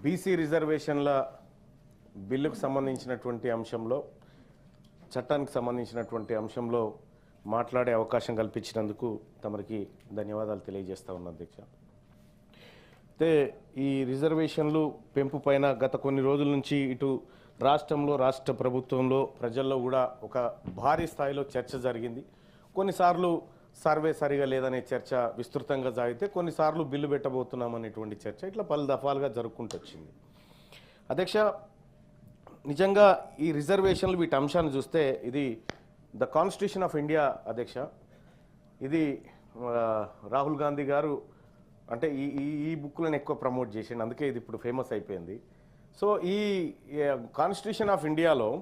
BC రిజర్వేషన్ల బిల్లుకు సంబంధించినటువంటి అంశంలో చట్టానికి సంబంధించినటువంటి అంశంలో మాట్లాడే అవకాశం కల్పించినందుకు తమరికి ధన్యవాదాలు తెలియజేస్తా ఉన్నా అధ్యక్ష. అయితే ఈ రిజర్వేషన్లు పెంపు పైన గత కొన్ని రోజుల నుంచి ఇటు రాష్ట్రంలో రాష్ట్ర ప్రభుత్వంలో ప్రజల్లో కూడా ఒక భారీ స్థాయిలో చర్చ జరిగింది. కొన్నిసార్లు సర్వే సరిగా లేదనే చర్చ విస్తృతంగా సాగితే కొన్నిసార్లు బిల్లు పెట్టబోతున్నాం అనేటువంటి చర్చ ఇట్లా పలు దఫాలుగా జరుపుకుంటూ వచ్చింది. అధ్యక్ష, నిజంగా ఈ రిజర్వేషన్లు వీటి అంశాన్ని చూస్తే ఇది ద కాన్స్టిట్యూషన్ ఆఫ్ ఇండియా అధ్యక్ష. ఇది రాహుల్ గాంధీ గారు అంటే ఈ బుక్లను ఎక్కువ ప్రమోట్ చేసిండు, అందుకే ఇది ఇప్పుడు ఫేమస్ అయిపోయింది. సో ఈ కాన్స్టిట్యూషన్ ఆఫ్ ఇండియాలో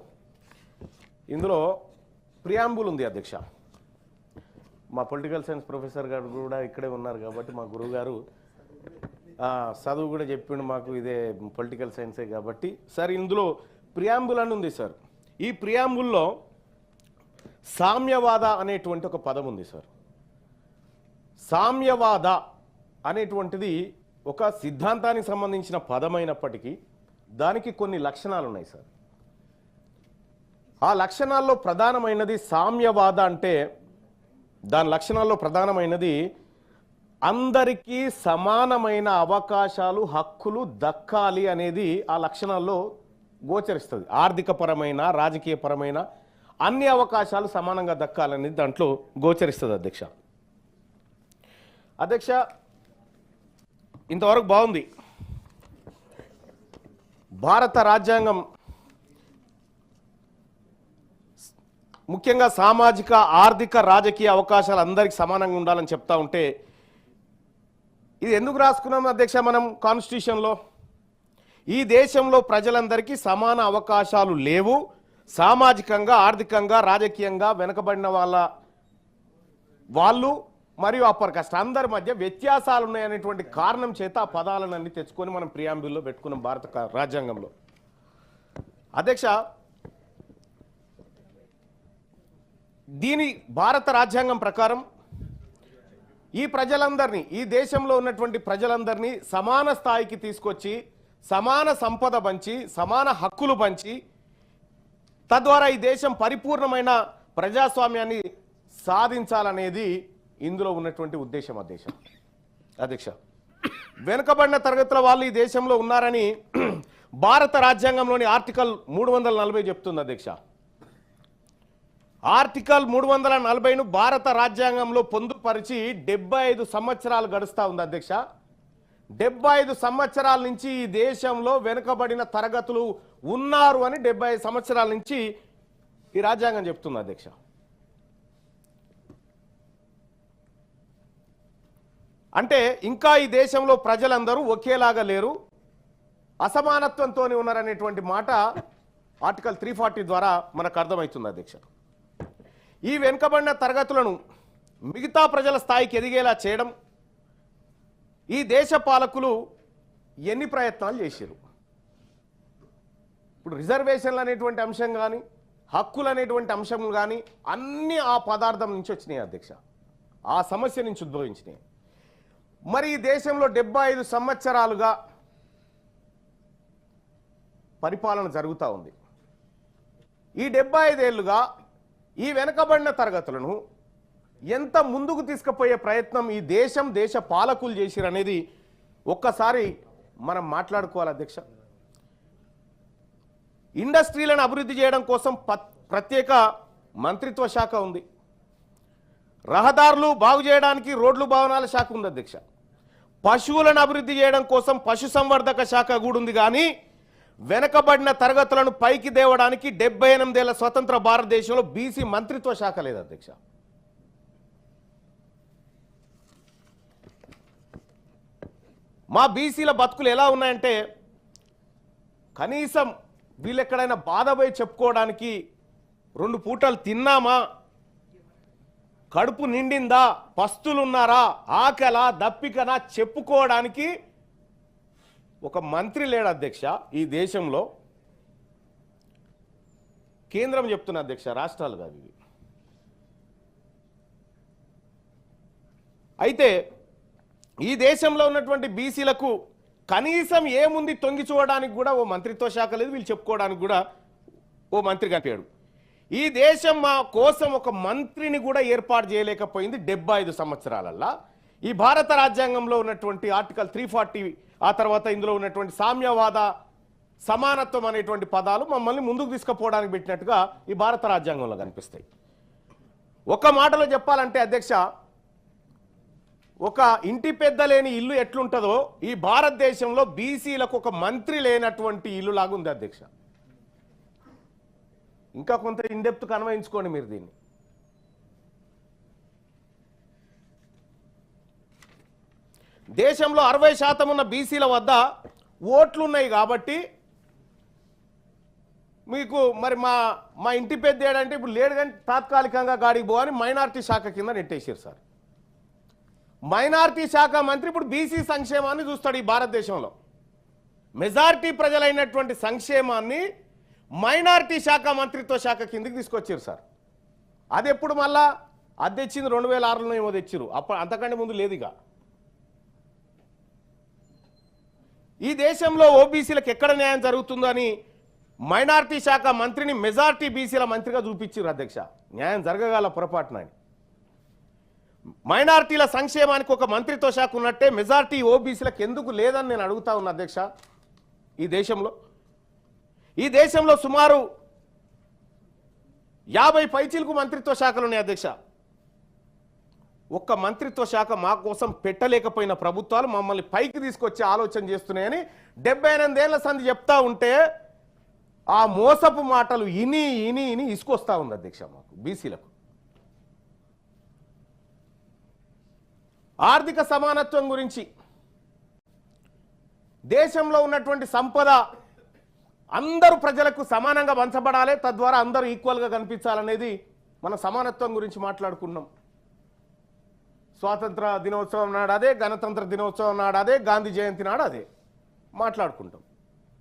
ఇందులో ప్రియాంబుల్ ఉంది అధ్యక్ష. మా పొలిటికల్ సైన్స్ ప్రొఫెసర్ గారు కూడా ఇక్కడే ఉన్నారు కాబట్టి మా గురువు గారు చదువు కూడా చెప్పిండు మాకు, ఇదే పొలిటికల్ సైన్సే కాబట్టి. సార్ ఇందులో ప్రియాంబుల్ అని ఉంది సార్. ఈ ప్రియాంబుల్లో సామ్యవాద అనేటువంటి ఒక పదం ఉంది సార్. సామ్యవాద అనేటువంటిది ఒక సిద్ధాంతానికి సంబంధించిన పదమైనప్పటికీ దానికి కొన్ని లక్షణాలు ఉన్నాయి సార్. ఆ లక్షణాల్లో ప్రధానమైనది సామ్యవాద అంటే దాని లక్షణాల్లో ప్రధానమైనది అందరికీ సమానమైన అవకాశాలు హక్కులు దక్కాలి అనేది ఆ లక్షణాల్లో గోచరిస్తుంది. ఆర్థికపరమైన రాజకీయపరమైన అన్ని అవకాశాలు సమానంగా దక్కాలనేది దాంట్లో గోచరిస్తుంది అధ్యక్ష. అధ్యక్ష, ఇంతవరకు బాగుంది. భారత రాజ్యాంగం ముఖ్యంగా సామాజిక ఆర్థిక రాజకీయ అవకాశాలు అందరికీ సమానంగా ఉండాలని చెప్తా ఉంటే ఇది ఎందుకు రాసుకున్నాం అధ్యక్ష మనం కాన్స్టిట్యూషన్లో? ఈ దేశంలో ప్రజలందరికీ సమాన అవకాశాలు లేవు, సామాజికంగా ఆర్థికంగా రాజకీయంగా వెనుకబడిన వాళ్ళు మరియు అప్పర్ కాస్ట్ అందరి మధ్య వ్యత్యాసాలు ఉన్నాయనేటువంటి కారణం చేత ఆ పదాలన్నీ తెచ్చుకొని మనం ప్రియాంబుల్లో పెట్టుకున్నాం భారత రాజ్యాంగంలో. అధ్యక్ష, దీని భారత రాజ్యాంగం ప్రకారం ఈ ప్రజలందరినీ, ఈ దేశంలో ఉన్నటువంటి ప్రజలందరినీ సమాన స్థాయికి తీసుకొచ్చి సమాన సంపద పంచి సమాన హక్కులు పంచి తద్వారా ఈ దేశం పరిపూర్ణమైన ప్రజాస్వామ్యాన్ని సాధించాలనేది ఇందులో ఉన్నటువంటి ఉద్దేశం అధ్యక్ష. వెనుకబడిన తరగతుల వాళ్ళు ఈ దేశంలో ఉన్నారని భారత రాజ్యాంగంలోని ఆర్టికల్ 340 చెప్తుంది అధ్యక్ష. ఆర్టికల్ 340ను భారత రాజ్యాంగంలో పొందుపరిచి 75 సంవత్సరాలు గడుస్తూ ఉంది అధ్యక్ష. 75 సంవత్సరాల నుంచి ఈ దేశంలో వెనుకబడిన తరగతులు ఉన్నారు అని 75 సంవత్సరాల నుంచి ఈ రాజ్యాంగం చెప్తుంది అధ్యక్ష. అంటే ఇంకా ఈ దేశంలో ప్రజలందరూ ఒకేలాగా లేరు, అసమానత్వంతో ఉన్నారనేటువంటి మాట ఆర్టికల్ 340 ద్వారా మనకు అర్థమవుతుంది అధ్యక్ష. ఈ వెనుకబడిన తరగతులను మిగతా ప్రజల స్థాయికి ఎదిగేలా చేయడం ఈ దేశ పాలకులు ఎన్ని ప్రయత్నాలు చేశారు. ఇప్పుడు రిజర్వేషన్లు అనేటువంటి అంశం కానీ హక్కులు అనేటువంటి అంశం కానీ అన్నీ ఆ పదార్థం నుంచి వచ్చినాయి అధ్యక్ష, ఆ సమస్య నుంచి ఉద్భవించినాయి. మరి ఈ దేశంలో 75 సంవత్సరాలుగా పరిపాలన జరుగుతూ ఉంది. ఈ 75 ఏళ్ళుగా ఈ వెనుకబడిన తరగతులను ఎంత ముందుకు తీసుకుపోయే ప్రయత్నం ఈ దేశ పాలకులు చేసిరు అనేది ఒక్కసారి మనం మాట్లాడుకోవాలి అధ్యక్ష. ఇండస్ట్రీలను అభివృద్ధి చేయడం కోసం ప్రత్యేక మంత్రిత్వ శాఖ ఉంది. రహదారులు బాగు చేయడానికి రోడ్లు భవనాల శాఖ ఉంది అధ్యక్ష. పశువులను అభివృద్ధి చేయడం కోసం పశుసంవర్ధక శాఖ కూడా ఉంది. కానీ వెనకబడిన తరగతులను పైకి దేవడానికి 78 ఏళ్ల స్వతంత్ర భారతదేశంలో బీసీ మంత్రిత్వ శాఖ లేదు అధ్యక్ష. మా బీసీల బతుకులు ఎలా ఉన్నాయంటే కనీసం వీళ్ళు ఎక్కడైనా బాధపోయి చెప్పుకోవడానికి 2 పూటలు తిన్నామా, కడుపు నిండిందా, పస్తులున్నారా, ఆకలా దప్పికనా చెప్పుకోవడానికి ఒక మంత్రి లేడు అధ్యక్ష. ఈ దేశంలో కేంద్రం చెప్తున్న అధ్యక్ష, రాష్ట్రాలు కాదు ఇవి. అయితే ఈ దేశంలో ఉన్నటువంటి బీసీలకు కనీసం ఏముంది తొంగి చూడడానికి కూడా ఓ మంత్రిత్వ శాఖ లేదు, వీళ్ళు చెప్పుకోవడానికి కూడా ఓ మంత్రి కనిపించాడు. ఈ దేశం మా కోసం ఒక మంత్రిని కూడా ఏర్పాటు చేయలేకపోయింది 75 సంవత్సరాలల్లా. ఈ భారత రాజ్యాంగంలో ఉన్నటువంటి ఆర్టికల్ 340 ఆ తర్వాత ఇందులో ఉన్నటువంటి సామ్యవాద సమానత్వం అనేటువంటి పదాలు మమ్మల్ని ముందుకు తీసుకుపోవడానికి పెట్టినట్టుగా ఈ భారత రాజ్యాంగంలో కనిపిస్తాయి. ఒక మాటలో చెప్పాలంటే అధ్యక్ష, ఒక ఇంటి పెద్ద లేని ఇల్లు ఎట్లుంటుందో ఈ భారతదేశంలో బీసీలకు ఒక మంత్రి లేనటువంటి ఇల్లు లాగుంది అధ్యక్ష. ఇంకా కొంత ఇన్డెప్త్ కన్వయించుకోండి మీరు దీన్ని. దేశంలో 60% ఉన్న బీసీల వద్ద ఓట్లున్నాయి కాబట్టి మీకు మరి మా ఇంటి పెద్ద ఏడంటే ఇప్పుడు లేడు కానీ తాత్కాలికంగా గాడికి పోవని మైనార్టీ శాఖ కింద నెట్టేసారు సార్. మైనార్టీ శాఖ మంత్రి ఇప్పుడు బీసీ సంక్షేమాన్ని చూస్తాడు. ఈ భారతదేశంలో మెజారిటీ ప్రజలైనటువంటి సంక్షేమాన్ని మైనార్టీ శాఖ మంత్రిత్వ శాఖ కిందకి తీసుకొచ్చారు సార్. అది ఎప్పుడు మళ్ళా అది తెచ్చింది 2006లో ఏమో తెచ్చిరు, అప్పుడు అంతకంటే ముందు లేదు. ఇక ఈ దేశంలో ఓబీసీలకు ఎక్కడ న్యాయం జరుగుతుందో అని మైనార్టీ శాఖ మంత్రిని మెజారిటీ బీసీల మంత్రిగా చూపించారు అధ్యక్ష. న్యాయం జరగగల పొరపాటున మైనార్టీల సంక్షేమానికి ఒక మంత్రిత్వ శాఖ ఉన్నట్టే మెజారిటీ ఓబీసీలకు ఎందుకు లేదని నేను అడుగుతా ఉన్నా అధ్యక్ష. ఈ దేశంలో సుమారు 50 పైచీలకు మంత్రిత్వ శాఖలు ఉన్నాయి అధ్యక్ష. ఒక్క మంత్రిత్వ శాఖ మా కోసం పెట్టలేకపోయిన ప్రభుత్వాలు మమ్మల్ని పైకి తీసుకొచ్చి ఆలోచన చేస్తున్నాయని 78 ఏళ్ల సంధి చెప్తా ఉంటే ఆ మోసపు మాటలు ఇని ఇని ఇని ఇసుకొస్తా ఉంది అధ్యక్ష మాకు బీసీలకు. ఆర్థిక సమానత్వం గురించి దేశంలో ఉన్నటువంటి సంపద అందరూ ప్రజలకు సమానంగా పంచబడాలి, తద్వారా అందరూ ఈక్వల్గా కనిపించాలనేది మన సమానత్వం గురించి మాట్లాడుకున్నాం. స్వాతంత్ర దినోత్సవం నాడు అదే, గణతంత్ర దినోత్సవం నాడు అదే, గాంధీ జయంతి నాడు అదే మాట్లాడుకుంటాం.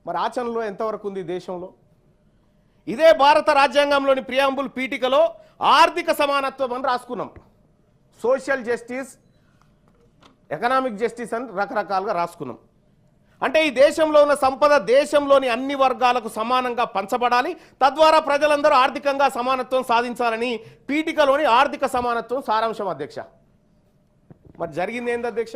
మరి ఆచరణలో ఎంతవరకు ఉంది దేశంలో? ఇదే భారత రాజ్యాంగంలోని ప్రియాంబుల్ పీఠికలో ఆర్థిక సమానత్వం అని రాసుకున్నాం. సోషల్ జస్టిస్, ఎకనామిక్ జస్టిస్ అని రకరకాలుగా రాసుకున్నాం. అంటే ఈ దేశంలో ఉన్న సంపద దేశంలోని అన్ని వర్గాలకు సమానంగా పంచబడాలి, తద్వారా ప్రజలందరూ ఆర్థికంగా సమానత్వం సాధించాలని పీఠికలోని ఆర్థిక సమానత్వం సారాంశం అధ్యక్ష. మరి జరిగింది ఏంది అధ్యక్ష?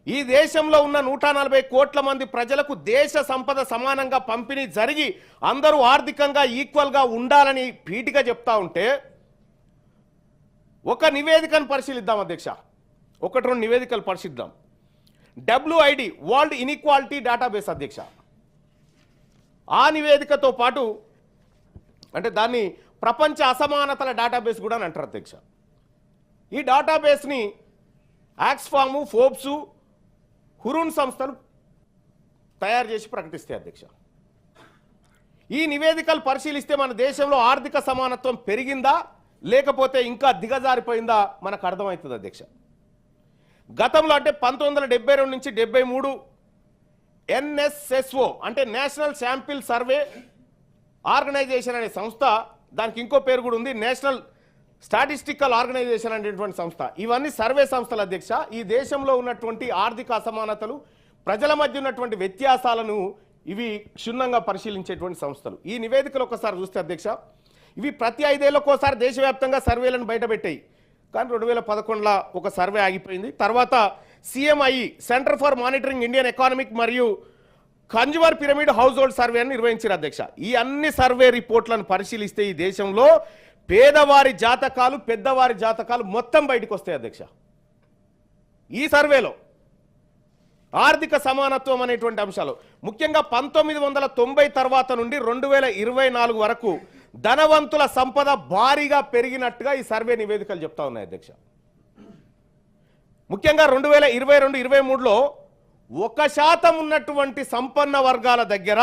ఈ దేశంలో ఉన్న 140 కోట్ల మంది ప్రజలకు దేశ సంపద సమానంగా పంపిణీ జరిగి అందరూ ఆర్థికంగా ఈక్వల్గా ఉండాలని పీఠిక చెప్తా ఉంటే ఒక నివేదికను పరిశీలిద్దాం అధ్యక్ష. 1-2 నివేదికలు పరిశీలిద్దాం. WID వరల్డ్ ఇన్ఈక్వాలిటీ డేటాబేస్ అధ్యక్ష. ఆ నివేదికతో పాటు అంటే దాన్ని ప్రపంచ అసమానతల డేటాబేస్ కూడా అని అంటారు అధ్యక్ష. ఈ డేటాబేస్ని ఆక్స్ఫాము, ఫోర్బ్సు, హురూన్ సంస్థలు తయారు చేసి ప్రకటిస్తాయి అధ్యక్ష. ఈ నివేదికలు పరిశీలిస్తే మన దేశంలో ఆర్థిక సమానత్వం పెరిగిందా లేకపోతే ఇంకా దిగజారిపోయిందా మనకు అర్థమవుతుంది అధ్యక్ష. గతంలో అంటే 1972 నుంచి 73 NSSO అంటే నేషనల్ శాంపిల్ సర్వే ఆర్గనైజేషన్ అనే సంస్థ, దానికి ఇంకో పేరు కూడా ఉంది, నేషనల్ స్టాటిస్టికల్ ఆర్గనైజేషన్ అనేటువంటి సంస్థ. ఇవన్నీ సర్వే సంస్థలు అధ్యక్ష. ఈ దేశంలో ఉన్నటువంటి ఆర్థిక అసమానతలు, ప్రజల మధ్య ఉన్నటువంటి వ్యత్యాసాలను ఇవి క్షుణ్ణంగా పరిశీలించేటువంటి సంస్థలు. ఈ నివేదికలు ఒకసారి చూస్తే అధ్యక్ష, ఇవి ప్రతి 5 ఏళ్లకోసారి దేశవ్యాప్తంగా సర్వేలను బయటపెట్టాయి. కానీ 2011లో ఒక సర్వే ఆగిపోయింది. తర్వాత CMI centre for monitoring Indian economic మరియు consumer pyramid household survey అని నిర్వహించారు అధ్యక్ష. ఈ అన్ని సర్వే రిపోర్ట్లను పరిశీలిస్తే ఈ దేశంలో పేదవారి జాతకాలు, పెద్దవారి జాతకాలు మొత్తం బయటకు వస్తాయి అధ్యక్ష. ఈ సర్వేలో ఆర్థిక సమానత్వం అనేటువంటి అంశాలు ముఖ్యంగా 1990 తర్వాత నుండి 2024 వరకు ధనవంతుల సంపద భారీగా పెరిగినట్టుగా ఈ సర్వే నివేదికలు చెప్తా ఉన్నాయి అధ్యక్ష. ముఖ్యంగా 2022-23లో 1% ఉన్నటువంటి సంపన్న వర్గాల దగ్గర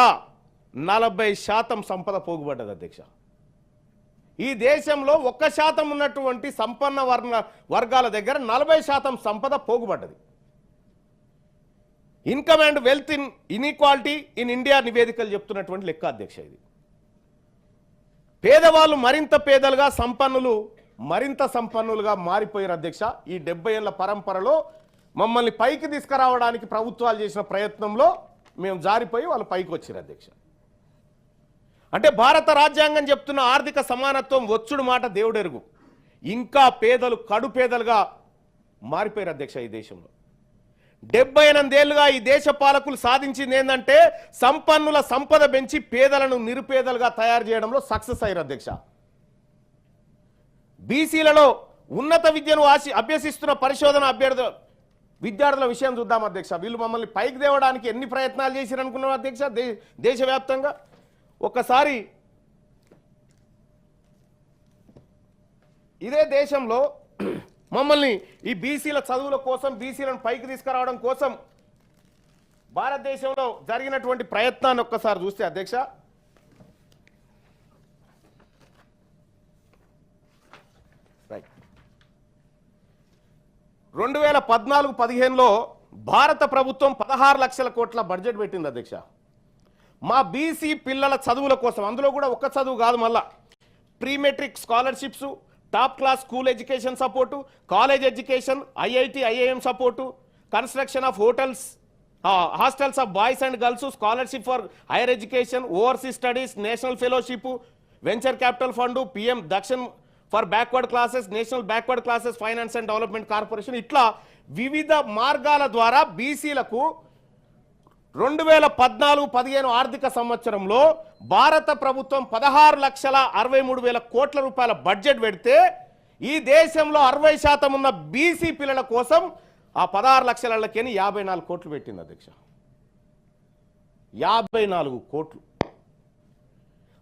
40% సంపద పోగుబడ్డది అధ్యక్ష. ఈ దేశంలో 1% ఉన్నటువంటి సంపన్న వర్గాల దగ్గర 40% సంపద పోగుబడ్డది. Income and wealth inequality in India నివేదికలు చెప్తున్నటువంటి లెక్క అధ్యక్ష. ఇది పేదవాళ్ళు మరింత పేదలుగా, సంపన్నులు మరింత సంపన్నులుగా మారిపోయారు అధ్యక్ష. ఈ 70 ఏళ్ల పరంపరలో మమ్మల్ని పైకి తీసుకురావడానికి ప్రభుత్వాలు చేసిన ప్రయత్నంలో మేము జారిపోయి వాళ్ళు పైకి వచ్చారు అధ్యక్ష. అంటే భారత రాజ్యాంగం చెప్తున్న ఆర్థిక సమానత్వం వచ్చుడు మాట దేవుడెరుగు, ఇంకా పేదలు కడు పేదలుగా మారిపోయారు అధ్యక్ష. ఈ దేశంలో 78 ఏళ్లుగా ఈ దేశ పాలకులు సాధించింది ఏంటంటే సంపన్నుల సంపద పెంచి పేదలను నిరుపేదలుగా తయారు చేయడంలో సక్సెస్ అయ్యారు అధ్యక్ష. బీసీలలో ఉన్నత విద్యను అభ్యసిస్తున్న పరిశోధన విద్యార్థుల విషయం చూద్దాం అధ్యక్ష. వీళ్ళు మమ్మల్ని పైకి తేవడానికి ఎన్ని ప్రయత్నాలు చేశారు అనుకున్నాం అధ్యక్ష దేశవ్యాప్తంగా. ఒకసారి ఇదే దేశంలో మమ్మల్ని ఈ బీసీల చదువుల కోసం, బీసీలను పైకి తీసుకురావడం కోసం భారతదేశంలో జరిగినటువంటి ప్రయత్నాన్ని ఒక్కసారి చూస్తే అధ్యక్ష, రైట్ 2014-15లో భారత ప్రభుత్వం 16 లక్షల కోట్ల బడ్జెట్ పెట్టింది అధ్యక్ష. మా బీసీ పిల్లల చదువుల కోసం, అందులో కూడా ఒక్క చదువు కాదు, మళ్ళా pre matric scholarships, top class school education support, college education, IIT IIM support, construction of hotels, hostels of boys and girls, scholarship for higher education, overseas studies, national fellowship, venture capital fund, PM Dakshin for backward classes, national backward classes finance and development corporation, ఇట్లా వివిధ మార్గాల ద్వారా బీసీలకు 2014-15 ఆర్థిక సంవత్సరంలో భారత ప్రభుత్వం 16,63,000 కోట్ల రూపాయల బడ్జెట్ పెడితే ఈ దేశంలో 60% ఉన్న బీసీ పిల్లల కోసం ఆ 16 లక్షలకి 54 కోట్లు పెట్టింది అధ్యక్ష. 54 కోట్లు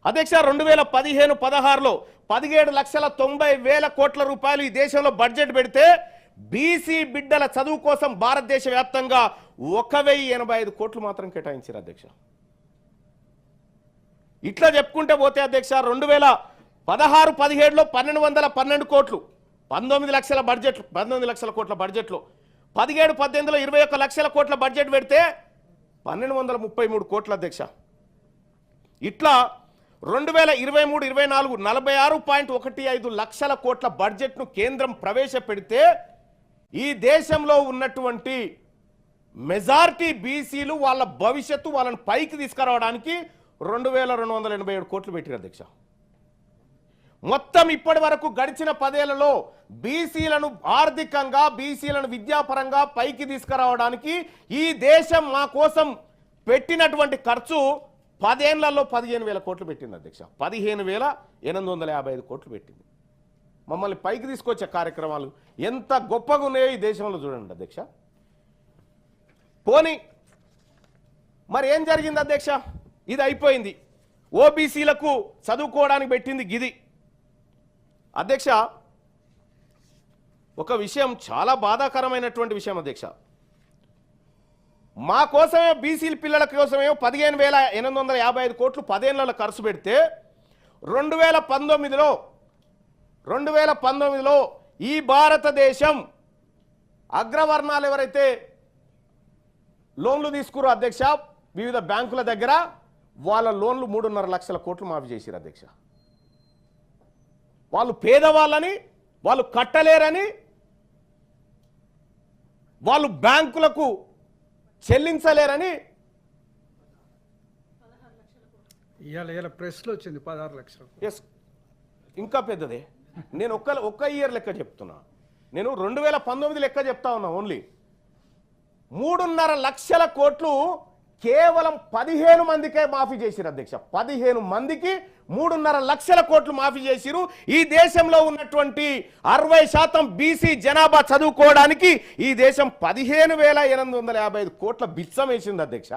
అధ్యక్ష. 2015-16లో 17,90,000 కోట్ల రూపాయలు ఈ దేశంలో బడ్జెట్ పెడితే బీసీ బిడ్డల చదువు కోసం భారతదేశ వ్యాప్తంగా 1,085 కోట్లు మాత్రం కేటాయించారు అధ్యక్ష. ఇట్లా చెప్పుకుంటే పోతే అధ్యక్ష 2016-17లో 1,212 కోట్లు, 19 లక్షల బడ్జెట్, 19 లక్షల కోట్ల బడ్జెట్లో 17-18లో 21 లక్షల కోట్ల బడ్జెట్ పెడితే 1,233 కోట్ల అధ్యక్ష. ఇట్లా 2023-24 46.15 లక్షల కోట్ల బడ్జెట్ను కేంద్రం ప్రవేశపెడితే ఈ దేశంలో ఉన్నటువంటి మెజారిటీ బీసీలు వాళ్ళ భవిష్యత్తు, వాళ్ళని పైకి తీసుకురావడానికి 2,287 కోట్లు పెట్టారు అధ్యక్ష. మొత్తం ఇప్పటి వరకు గడిచిన 10 ఏళ్లలో బీసీలను ఆర్థికంగా, బీసీలను విద్యాపరంగా పైకి తీసుకురావడానికి ఈ దేశం మా కోసం పెట్టినటువంటి ఖర్చు 10 ఏళ్లలో 15,000 కోట్లు పెట్టింది అధ్యక్ష. 15,855 కోట్లు పెట్టింది. మమ్మల్ని పైకి తీసుకొచ్చే కార్యక్రమాలు ఎంత గొప్పగా ఉన్నాయో ఈ దేశంలో చూడండి అధ్యక్ష. పోనీ మరి ఏం జరిగింది అధ్యక్ష? ఇది అయిపోయింది. ఓబీసీలకు చదువుకోవడానికి పెట్టింది గిది అధ్యక్ష. ఒక విషయం, చాలా బాధాకరమైనటువంటి విషయం అధ్యక్ష. మా కోసమే, బీసీల పిల్లల కోసమే 15,855 కోట్లు 10 ఏళ్లలో ఖర్చు పెడితే 2019లో ఈ భారతదేశం అగ్రవర్ణాలు ఎవరైతే లోన్లు తీసుకురో అధ్యక్ష వివిధ బ్యాంకుల దగ్గర, వాళ్ళ లోన్లు 3.5 లక్షల కోట్లు మాఫీ చేశారు అధ్యక్ష. వాళ్ళు పేదవాళ్ళని, వాళ్ళు కట్టలేరని, వాళ్ళు బ్యాంకులకు చెల్లించలేరని ఇవాళ ప్రెస్లో వచ్చింది 16 లక్షలు. ఎస్, ఇంకా పెద్దదే. నేను ఒక్క ఇయర్ లెక్క చెప్తున్నా. నేను 2019 లెక్క చెప్తా ఉన్నా. ఓన్లీ 3.5 లక్షల కోట్లు కేవలం 15 మందికే మాఫీ చేసిరు అధ్యక్ష. 15 మందికి 3.5 లక్షల కోట్లు మాఫీ చేసిరు. ఈ దేశంలో ఉన్నటువంటి 60% బీసీ జనాభా చదువుకోవడానికి ఈ దేశం 15,855 కోట్ల బిచ్చం వేసింది అధ్యక్ష.